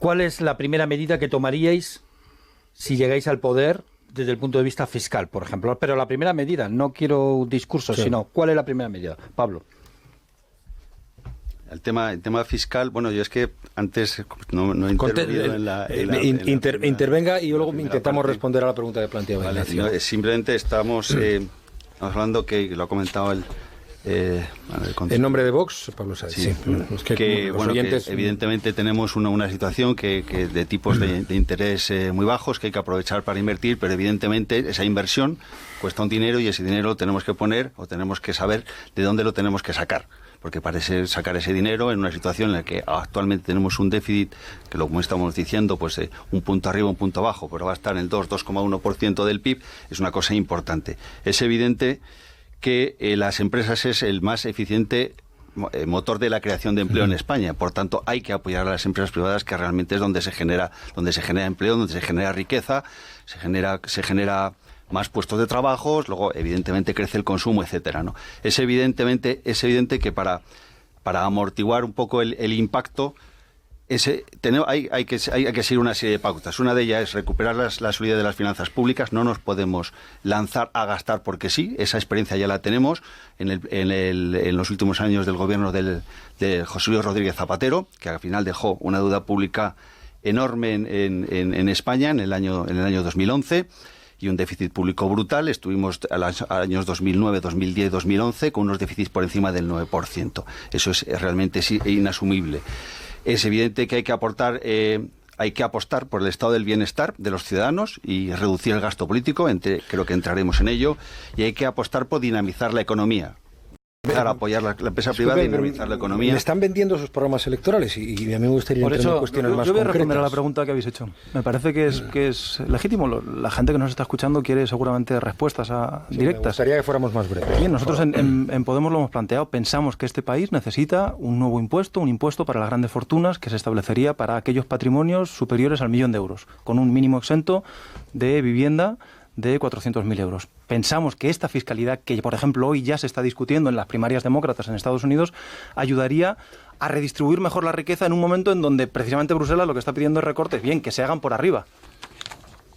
¿Cuál es la primera medida que tomaríais si llegáis al poder desde el punto de vista fiscal, por ejemplo? Pero la primera medida, no quiero discursos, sino ¿cuál es la primera medida? Pablo. El tema fiscal, bueno, yo es que antes no he intervenido intervenga y luego intentamos responder a la pregunta que planteaba Ignacio. Simplemente estamos hablando, que lo ha comentado en nombre de Vox, Pablo Sáez. Sí. Que evidentemente tenemos una situación que de tipos de interés muy bajos que hay que aprovechar para invertir, pero evidentemente esa inversión cuesta un dinero y ese dinero lo tenemos que poner o tenemos que saber de dónde lo tenemos que sacar. Porque parece sacar ese dinero en una situación en la que actualmente tenemos un déficit, que como estamos diciendo, pues un punto arriba, un punto abajo, pero va a estar en el 2,1% del PIB, es una cosa importante. Es evidente que las empresas es el más eficiente motor de la creación de empleo en España. Por tanto, hay que apoyar a las empresas privadas, que realmente es donde se genera empleo, donde se genera riqueza, se genera más puestos de trabajo, luego evidentemente crece el consumo, etcétera, ¿no? Es evidente que para amortiguar un poco el impacto hay que seguir una serie de pautas. Una de ellas es recuperar la solidez de las finanzas públicas. No nos podemos lanzar a gastar porque sí. Esa experiencia ya la tenemos en los últimos años del gobierno de José Luis Rodríguez Zapatero, que al final dejó una deuda pública enorme en España en el año 2011. Y un déficit público brutal. Estuvimos a los años 2009, 2010, 2011 con unos déficits por encima del 9%. Eso es realmente inasumible. Es evidente que hay que apostar por el estado del bienestar de los ciudadanos y reducir el gasto político. Creo que entraremos en ello. Y hay que apostar por dinamizar la economía. Empezar a apoyar la empresa privada y dinamizar la economía. Me están vendiendo sus programas electorales y a mí me gustaría entrar en cuestiones más concretas. Yo voy a responder a la pregunta que habéis hecho. Me parece que es legítimo. La gente que nos está escuchando quiere seguramente respuestas directas. Me gustaría que fuéramos más breves. Bien, nosotros en Podemos lo hemos planteado. Pensamos que este país necesita un nuevo impuesto, un impuesto para las grandes fortunas que se establecería para aquellos patrimonios superiores al 1.000.000 de euros, con un mínimo exento de vivienda de 400.000 euros. Pensamos que esta fiscalidad, que por ejemplo hoy ya se está discutiendo en las primarias demócratas en Estados Unidos, ayudaría a redistribuir mejor la riqueza en un momento en donde precisamente Bruselas lo que está pidiendo es recortes, bien, que se hagan por arriba.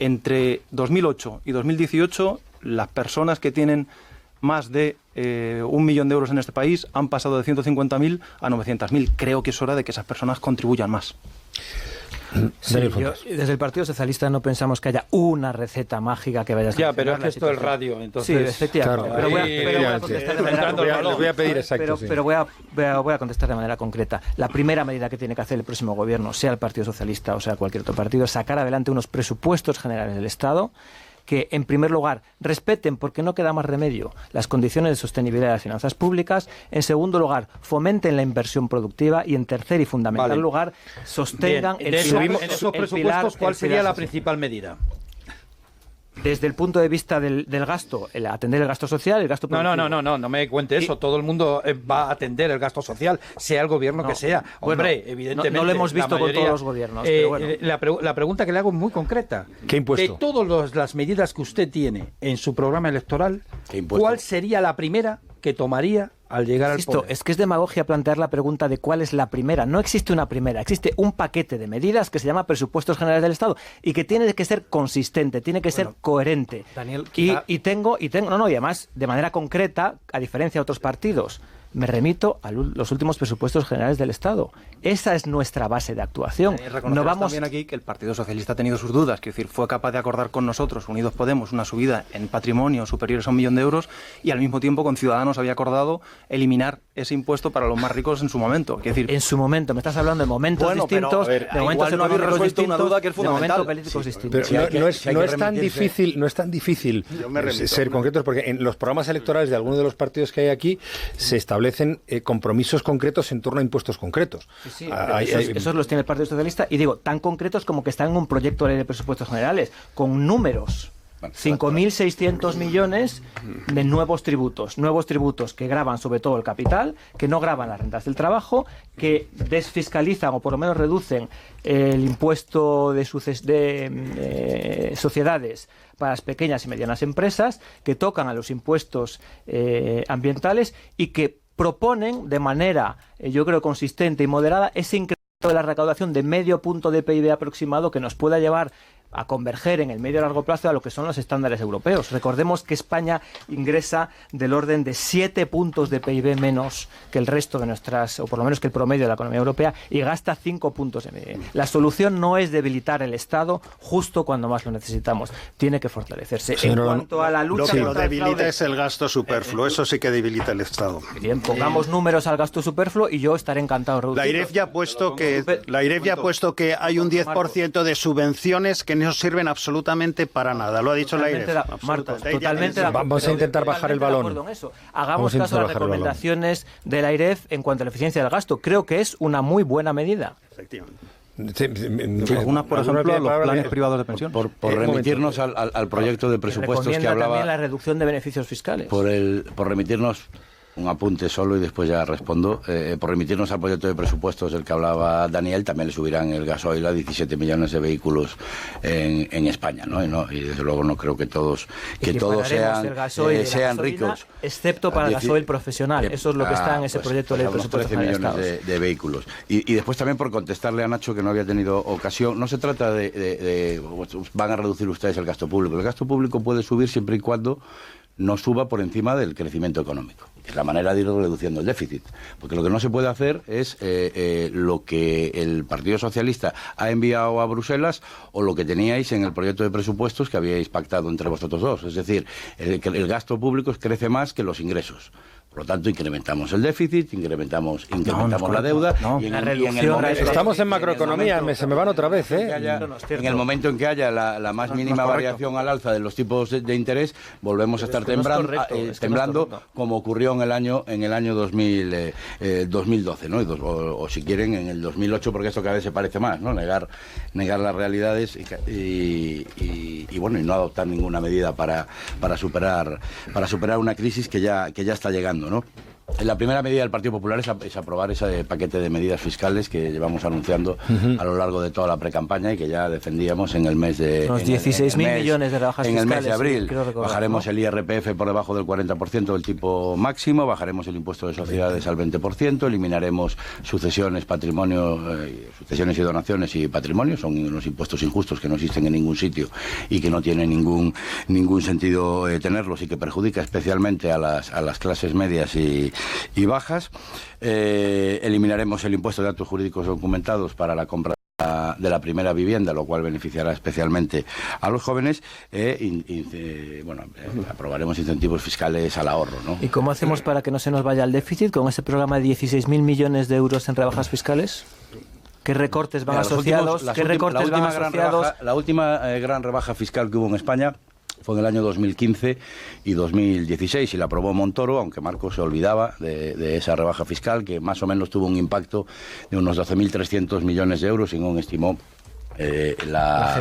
Entre 2008 y 2018, las personas que tienen más de 1.000.000 de euros en este país han pasado de 150.000 a 900.000. Creo que es hora de que esas personas contribuyan más. Sí, desde el Partido Socialista no pensamos que haya una receta mágica que vaya a solucionar. Ya, pero es que esto es radio, entonces... Sí, efectivamente. Claro, pero voy a contestar de manera... Les voy a pedir exacto. Pero voy a contestar de manera concreta. La primera medida que tiene que hacer el próximo gobierno, sea el Partido Socialista o sea cualquier otro partido, es sacar adelante unos presupuestos generales del Estado que, en primer lugar, respeten, porque no queda más remedio, las condiciones de sostenibilidad de las finanzas públicas. En segundo lugar, fomenten la inversión productiva. Y en tercer y fundamental lugar, sostengan en esos presupuestos, ¿cuál sería la principal medida? Desde el punto de vista del gasto, atender el gasto social, el gasto productivo. No me cuente eso. Todo el mundo va a atender el gasto social, sea el gobierno que sea. Hombre, evidentemente. No lo hemos visto con todos los gobiernos. Pero bueno. La pregunta que le hago es muy concreta. ¿Qué impuesto? De todas las medidas que usted tiene en su programa electoral, ¿cuál sería la primera que tomaría al llegar al poder? Es que es demagogia plantear la pregunta de cuál es la primera. No existe una primera, existe un paquete de medidas que se llama Presupuestos Generales del Estado y que tiene que ser consistente, tiene que ser coherente. Daniel, y además, de manera concreta, a diferencia de otros partidos, me remito a los últimos presupuestos generales del Estado. Esa es nuestra base de actuación. No vamos también aquí que el Partido Socialista ha tenido sus dudas, quiero decir, fue capaz de acordar con nosotros, Unidos Podemos, una subida en patrimonio superiores a 1.000.000 de euros y al mismo tiempo con Ciudadanos había acordado eliminar ese impuesto para los más ricos en su momento. Quiero decir, en su momento, me estás hablando de momentos distintos, de momentos no habéis resuelto una duda que es fundamental. Políticos distintos. No es tan difícil ser concretos, porque en los programas electorales de algunos de los partidos que hay aquí se establecen compromisos concretos en torno a impuestos concretos. Sí, esos los tiene el Partido Socialista, y digo, tan concretos como que están en un proyecto de ley de presupuestos generales, con números. 5.600 millones de nuevos tributos que gravan sobre todo el capital, que no gravan las rentas del trabajo, que desfiscalizan o por lo menos reducen el impuesto de sociedades para las pequeñas y medianas empresas, que tocan a los impuestos ambientales y que proponen de manera, yo creo, consistente y moderada ese incremento de la recaudación de medio punto de PIB aproximado que nos pueda llevar a converger en el medio y largo plazo a lo que son los estándares europeos. Recordemos que España ingresa del orden de 7 puntos de PIB menos que el resto de nuestras, o por lo menos que el promedio de la economía europea, y gasta 5 puntos de PIB. La solución no es debilitar el Estado justo cuando más lo necesitamos. Tiene que fortalecerse. En cuanto a la lucha contra el fraude, lo que debilita es el gasto superfluo. Eso sí que debilita el Estado. Bien, pongamos números al gasto superfluo y yo estaré encantado de reducirlo. La IREF ya ha puesto que hay un 10% de subvenciones que no sirven absolutamente para nada. Lo ha dicho la IREF. Marcos, totalmente de acuerdo. Vamos a intentar bajar el balón. Hagamos caso a las recomendaciones de la IREF en cuanto a la eficiencia del gasto. Creo que es una muy buena medida. Efectivamente. Algunas, por ejemplo, los planes privados de pensión. Por remitirnos al proyecto de presupuestos que hablaba. También la reducción de beneficios fiscales. Por remitirnos, un apunte solo y después ya respondo. Por remitirnos al proyecto de presupuestos del que hablaba Daniel, también le subirán el gasoil a 17 millones de vehículos en España, ¿no? Y desde luego no creo que todos sean ricos. Excepto para el gasoil profesional. Eso es lo que está en ese proyecto de presupuestos 13 millones de vehículos. Y después también por contestarle a Nacho, que no había tenido ocasión, no se trata de van a reducir ustedes el gasto público. El gasto público puede subir siempre y cuando no suba por encima del crecimiento económico. Es la manera de ir reduciendo el déficit. Porque lo que no se puede hacer es lo que el Partido Socialista ha enviado a Bruselas o lo que teníais en el proyecto de presupuestos que habíais pactado entre vosotros dos. Es decir, el gasto público crece más que los ingresos. Por lo tanto, incrementamos el déficit, incrementamos la deuda. Estamos en macroeconomía, se me van otra vez. En el momento en que haya la más mínima variación al alza de los tipos de interés, volvemos a estar temblando como ocurrió en el año 2012, ¿no? O si quieren, en el 2008, porque esto cada vez se parece más, ¿no? Negar las realidades y bueno, y no adoptar ninguna medida para superar una crisis que ya está llegando, ¿no? La primera medida del Partido Popular es aprobar ese paquete de medidas fiscales que llevamos anunciando a lo largo de toda la precampaña y que ya defendíamos en el mes de... Los 16.000 millones de rebajas fiscales. En el mes de abril. Bajaremos el IRPF por debajo del 40% del tipo máximo, bajaremos el impuesto de sociedades al 20%, eliminaremos sucesiones, patrimonio, sucesiones y donaciones y patrimonio. Son unos impuestos injustos que no existen en ningún sitio y que no tiene ningún sentido tenerlos y que perjudica especialmente a las clases medias y bajas. Eliminaremos el impuesto de actos jurídicos documentados para la compra de la primera vivienda, lo cual beneficiará especialmente a los jóvenes. Aprobaremos incentivos fiscales al ahorro, ¿no? ¿Y cómo hacemos para que no se nos vaya el déficit con ese programa de 16.000 millones de euros en rebajas fiscales? ¿Qué recortes van asociados? La última gran rebaja fiscal que hubo en España fue en el año 2015 y 2016 y la aprobó Montoro, aunque Marcos se olvidaba de esa rebaja fiscal, que más o menos tuvo un impacto de unos 12.300 millones de euros, según estimó la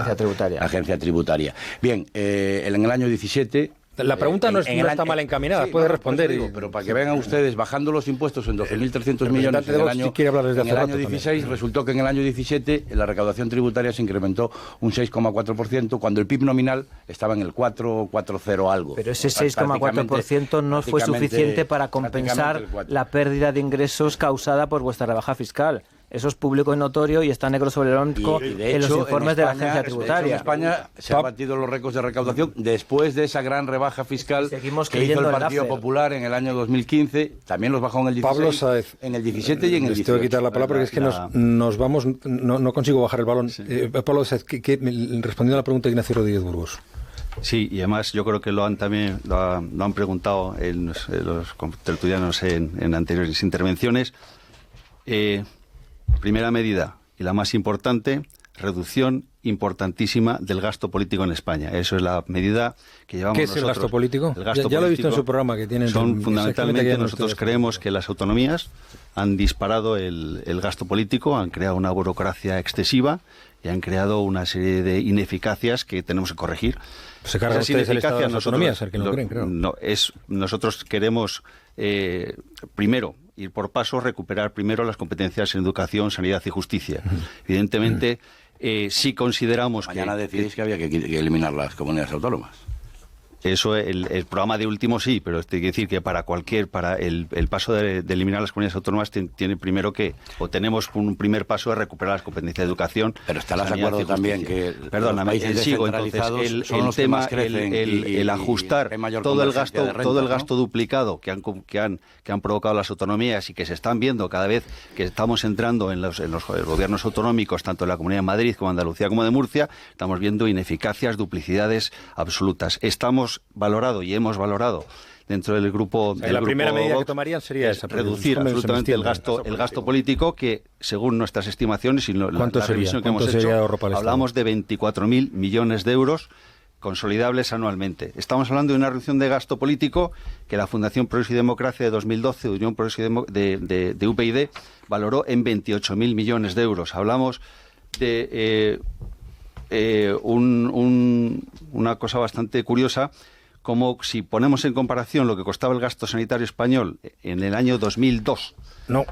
agencia tributaria. Bien, en el año 17... La pregunta no está mal encaminada, sí, puede responder. Pero para que vean ustedes, bajando los impuestos en 12.300 millones en el año 16, resultó que en el año 17 la recaudación tributaria se incrementó un 6,4%, cuando el PIB nominal estaba en el 4,0 algo. Pero ese 6,4% no fue suficiente para compensar la pérdida de ingresos causada por vuestra rebaja fiscal. Eso es público y notorio y está negro sobre blanco en los informes de la agencia tributaria. En España se han batido los récords de recaudación después de esa gran rebaja fiscal que hizo el Partido Popular en el año 2015. También los bajó en el 16, Pablo Sáez, en el 17 y en el 18. Les tengo que quitar la palabra porque es que nos vamos, no consigo bajar el balón. Sí. Pablo Sáez, respondiendo a la pregunta de Ignacio Rodríguez Burgos. Sí, y además yo creo que lo han preguntado los tertulianos en anteriores intervenciones. Primera medida, y la más importante, reducción importantísima del gasto político en España. Eso es la medida que llevamos nosotros. ¿Qué es el gasto político? El gasto ya lo he visto en su programa que tienen. Fundamentalmente, nosotros creemos que las autonomías han disparado el gasto político, han creado una burocracia excesiva y han creado una serie de ineficacias que tenemos que corregir. ¿Se cargan ustedes el Estado de las autonomías? El que no creen, creo. Nosotros queremos, primero, ir por pasos, recuperar primero las competencias en educación, sanidad y justicia. Evidentemente, si consideramos Mañana decidís que había que eliminar las comunidades autónomas. Eso, el programa de último sí, pero hay que decir que para el paso de eliminar las comunidades autónomas tiene primero o tenemos un primer paso de recuperar las competencias de educación. Pero estarás de acuerdo también que perdóname, sigo entonces el tema, el ajustar todo el gasto duplicado que han provocado las autonomías y que se están viendo cada vez que estamos entrando en los gobiernos autonómicos, tanto en la Comunidad de Madrid como Andalucía como de Murcia, estamos viendo ineficacias, duplicidades absolutas. Hemos valorado dentro del grupo la primera medida que tomarían sería esa, reducir absolutamente el gasto político, que según nuestras estimaciones y la revisión que hemos hecho, hablamos de 24.000 millones de euros consolidables anualmente. Estamos hablando de una reducción de gasto político que la Fundación Progreso y Democracia de 2012, Unión Progreso de UPyD, valoró en 28.000 millones de euros. Hablamos de una cosa bastante curiosa, como si ponemos en comparación lo que costaba el gasto sanitario español en el año 2002,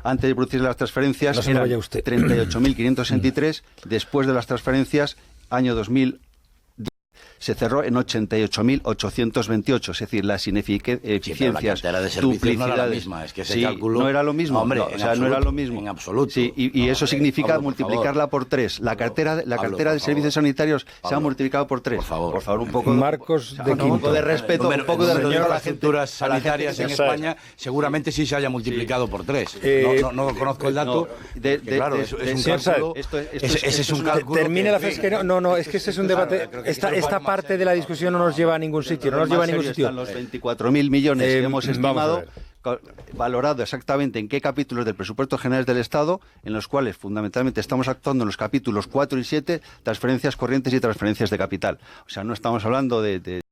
antes de producir las transferencias, eran 38.563, después de las transferencias, año 2010, se cerró en 88.828, es decir, las ineficiencias, duplicidades. No era la misma, es que ese cálculo... No era lo mismo, hombre, no era lo mismo. En absoluto. Sí, y eso significa multiplicarla por 3. La cartera de servicios sanitarios se ha multiplicado por 3. Por favor, un poco Marcos de un poco de respeto, un poco de respeto a las estructuras sanitarias en España, seguramente sí se haya multiplicado por 3. No conozco el dato. Claro, es un cálculo. Ese es un cálculo. Termine la frase. No, es que ese es un debate. Esta parte de la discusión no nos lleva a ningún sitio. No nos lleva a ningún sitio. Están los 24.000 millones que hemos estimado, valorado exactamente en qué capítulos del presupuesto general del Estado, en los cuales fundamentalmente estamos actuando en los capítulos 4 y 7, transferencias corrientes y transferencias de capital. O sea, no estamos hablando de